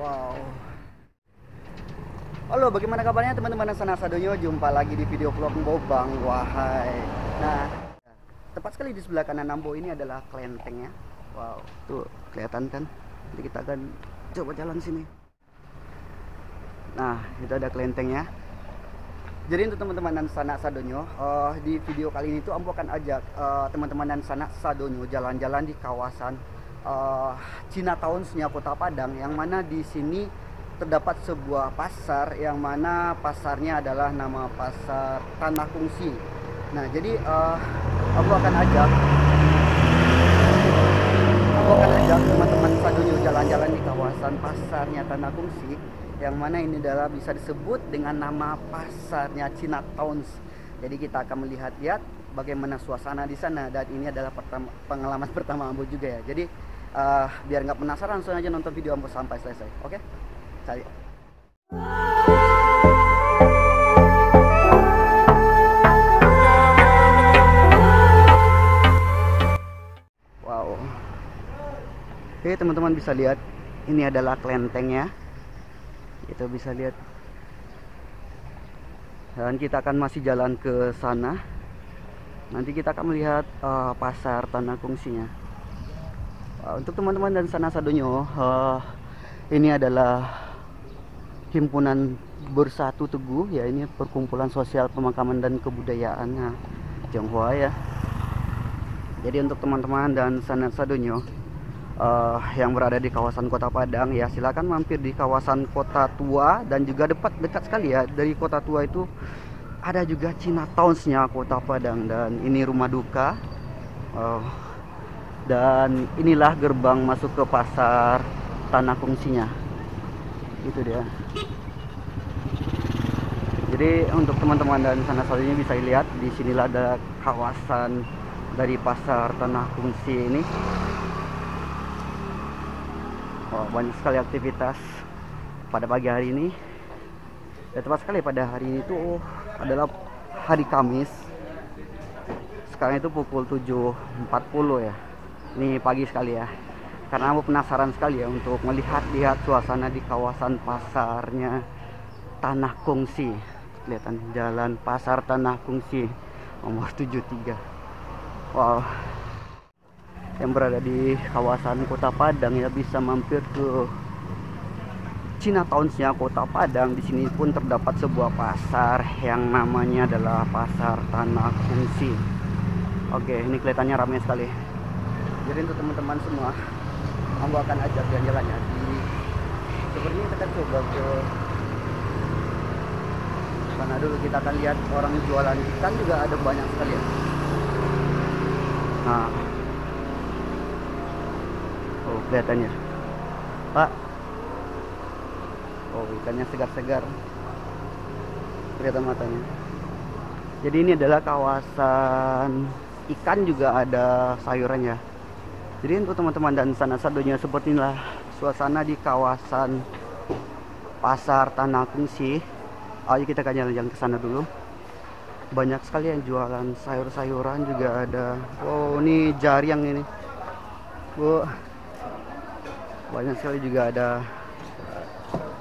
Wow. Halo, bagaimana kabarnya teman-teman Sana Sadonyo? Jumpa lagi di video vlog Bobang Wahai. Nah, tepat sekali di sebelah kanan Nambo ini adalah kelenteng ya. Wow, tuh kelihatan kan? Jadi kita akan coba jalan sini. Nah, itu ada kelentengnya. Jadi untuk teman-teman dan Sana Sadonyo, di video kali ini tuh Ambo akan ajak teman-teman dan Sana Sadonyo jalan-jalan di kawasan Chinatowns-nya Kota Padang, yang mana di sini terdapat sebuah pasar yang mana pasarnya adalah nama pasar Tanah Kungsi. Nah, jadi aku akan ajak teman-teman Sadonyo jalan-jalan di kawasan pasarnya Tanah Kungsi, yang mana ini adalah bisa disebut dengan nama pasarnya Chinatowns. Jadi kita akan melihat-lihat bagaimana suasana di sana, dan ini adalah pengalaman pertama Ambo juga ya. Jadi biar nggak penasaran, langsung aja nonton video Ambo sampai selesai. Oke? Cari. Wow. Oke, teman-teman bisa lihat ini adalah kelentengnya. Kita bisa lihat. Dan kita akan masih jalan ke sana. Nanti kita akan melihat pasar Tanah Kungsinya. Untuk teman-teman dan Sana Sadonyo, ini adalah Himpunan Bersatu Teguh ya, ini perkumpulan sosial pemakaman dan kebudayaan Tionghoa ya. Jadi untuk teman-teman dan Sana Sadonyo yang berada di kawasan Kota Padang ya, silakan mampir di kawasan Kota Tua, dan juga dekat sekali ya dari Kota Tua itu ada juga Chinatowns-nya Kota Padang, dan ini rumah duka. Dan inilah gerbang masuk ke pasar Tanah Kungsinya. Itu dia. Jadi untuk teman-teman dan Sana Sadonyo bisa lihat di sinilah ada kawasan dari pasar Tanah Kungsi ini. Banyak sekali aktivitas pada pagi hari ini. Ya, tepat sekali pada hari ini itu adalah hari Kamis. Sekarang itu pukul 7.40 ya. Ini pagi sekali ya. Karena aku penasaran sekali ya untuk melihat-lihat suasana di kawasan pasarnya Tanah Kungsi. Kelihatan jalan pasar Tanah Kungsi nomor 73. Wow. Yang berada di kawasan Kota Padang ya, bisa mampir ke Chinatowns-nya Kota Padang. Di sini pun terdapat sebuah pasar yang namanya adalah Pasar Tanah Kungsi. Oke, ini kelihatannya ramai sekali. Jadi untuk teman-teman semua, Ambo akan ajak jalan-jalannya di sepertinya kita coba ke sana dulu. Kita akan lihat orang jualan ikan juga ada banyak sekali ya. Nah, oh kelihatannya Pak, oh ikannya segar-segar, kelihatan matanya. Jadi ini adalah kawasan ikan, juga ada sayurannya. Jadi untuk teman-teman dan Sana Sadonyo, seperti inilah suasana di kawasan pasar Tanah Kungsi. Ayo kita akan jalan-jalan ke sana dulu. Banyak sekali yang jualan sayur-sayuran juga ada. Oh, ini jariang ini. Bu. Banyak sekali juga ada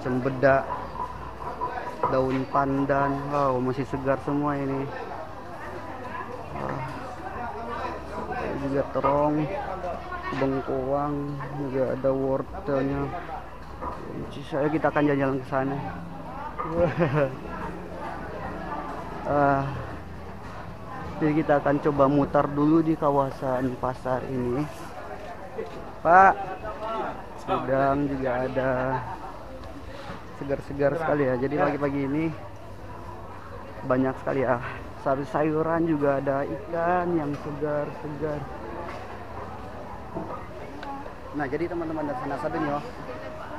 cembedak, daun pandan. Wow, masih segar semua ini. Ini juga terong, bengkoang, juga ada wortelnya. Saya kita akan jalan-jalan ke sana. Jadi kita akan coba mutar dulu di kawasan pasar ini. Pak, udang juga ada, segar-segar sekali ya. Jadi pagi-pagi ini banyak sekali ya sayur-sayuran, juga ada ikan yang segar-segar. Nah, jadi teman-teman dan Sana Sadonyo,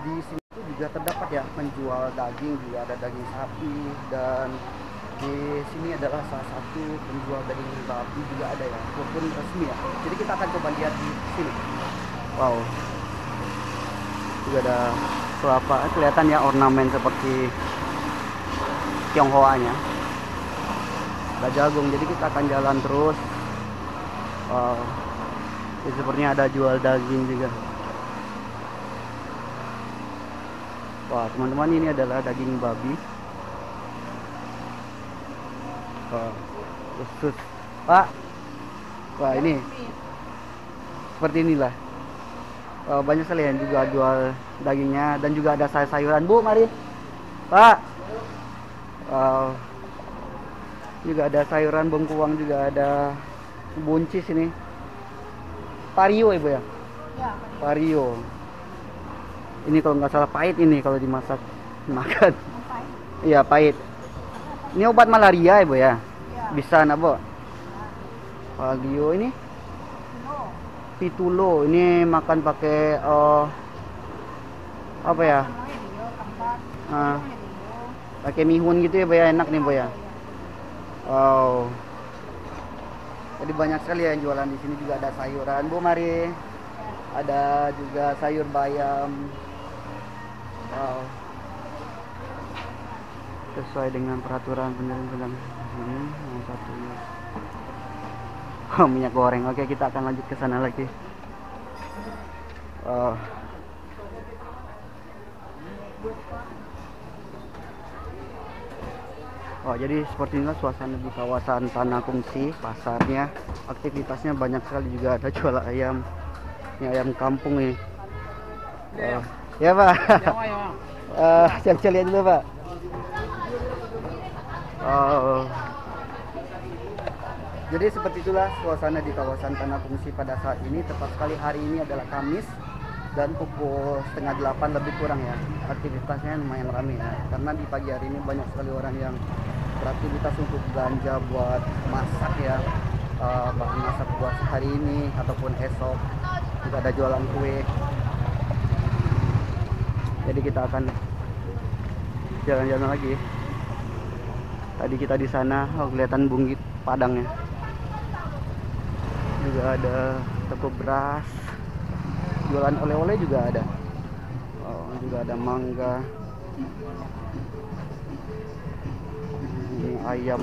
di sini juga terdapat ya menjual daging, juga ada daging sapi, dan di sini adalah salah satu penjual daging babi juga ada ya, walaupun resmi ya. Jadi kita akan coba lihat di sini. Wow, juga ada kelapa, kelihatan ya ornamen seperti Tionghoanya. Ada jagung, jadi kita akan jalan terus. Wow, ini sepertinya ada jual daging juga. Wah teman-teman, ini adalah daging babi. Wah, khusus Pak. Wah ini seperti inilah. Banyak sekali yang juga jual dagingnya, dan juga ada sayur-sayuran. Bu, mari Pak. Juga ada sayuran bengkuang, juga ada buncis ini. Pario ibu ya? Ya. Pario. Ini kalau nggak salah pahit ini kalau dimasak makan. Iya pahit. Ini obat malaria ibu ya? Ya. Bisa nak bu? Pario ini? Pitulo. Ini makan pakai apa ya? Pakai mihun gitu ya bu ya, enak nih bu ya. Wow. Jadi banyak sekali yang jualan di sini. Juga ada sayuran, Bu, mari. Ada juga sayur bayam. Wow. Sesuai dengan peraturan benar-benar ini yang satunya. Oh, minyak goreng. Oke, kita akan lanjut ke sana lagi. Wow. Oh, jadi seperti inilah suasana di kawasan Tanah Kungsi. Pasarnya, aktivitasnya banyak sekali, juga ada jual ayam. Ini ayam kampung nih. Ya Pak. Siap-siap lihat dulu Pak. Oh. Jadi seperti itulah suasana di kawasan Tanah Kungsi pada saat ini. Tepat sekali hari ini adalah Kamis dan pukul 7:30 lebih kurang ya. Aktivitasnya lumayan ramai ya, karena di pagi hari ini banyak sekali orang yang beraktivitas untuk belanja buat masak ya, bahan masak buat hari ini ataupun esok. Juga ada jualan kue. Jadi kita akan jalan-jalan lagi. Tadi kita di sana, kelihatan Bukit Padang ya. Juga ada toko beras, jualan oleh-oleh juga ada. Juga ada mangga. Ini ayam.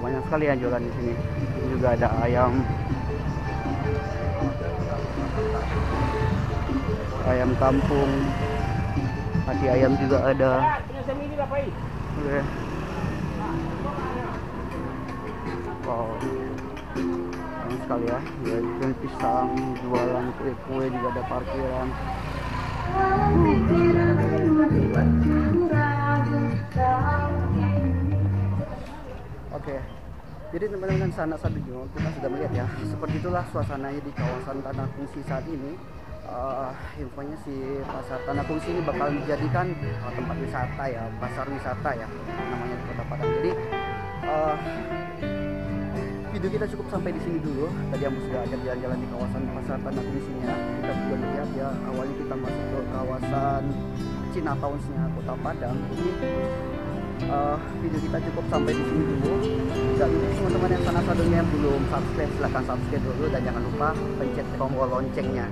Banyak sekali yang jualan di sini. Ini juga ada ayam. Ayam kampung. Hati ayam juga ada. Oke. Wow. Banyak sekali ya. Jualan pisang, jualan kue-kue, juga ada parkiran. Oke, jadi teman-teman sana sadunya kita sudah melihat ya, seperti itulah suasananya di kawasan Tanah Kungsi saat ini. Infonya si pasar Tanah Kungsi ini bakal dijadikan tempat wisata ya, pasar wisata ya namanya di Kota Padang. Jadi video kita cukup sampai di sini dulu. Tadi Ambo sudah ajak jalan-jalan di kawasan pasar Tanah Kungsinya. Kita belum melihat ya, awalnya kita masuk ke kawasan Chinatown-nya Kota Padang. Jadi video kita cukup sampai di sini dulu. Dan untuk teman-teman yang sana sadunya yang belum subscribe, silahkan subscribe dulu, dan jangan lupa pencet tombol loncengnya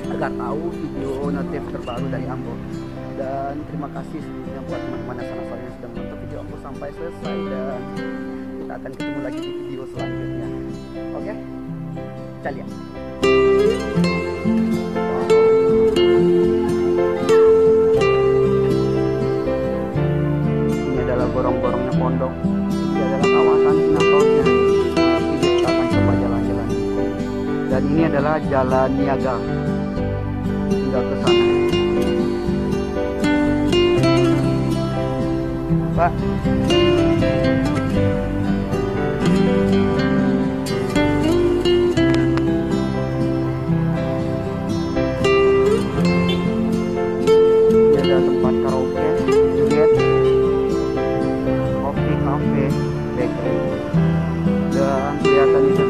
agar tahu video notif terbaru dari Ambo. Dan terima kasih sebelumnya buat teman-teman yang sana sadunya sudah menonton video Ambo sampai selesai, dan kita akan ketemu lagi di video selanjutnya. Oke, kita lihat. Ini adalah gorong-gorongnya pondok. Ini adalah kawasan Chinatown-nya. Nanti kita akan coba jalan-jalan. Dan ini adalah jalan niaga hingga ke sana. Pak. Tempat karaoke, Juliet, coffee cafe, bakery, dan kelihatan itu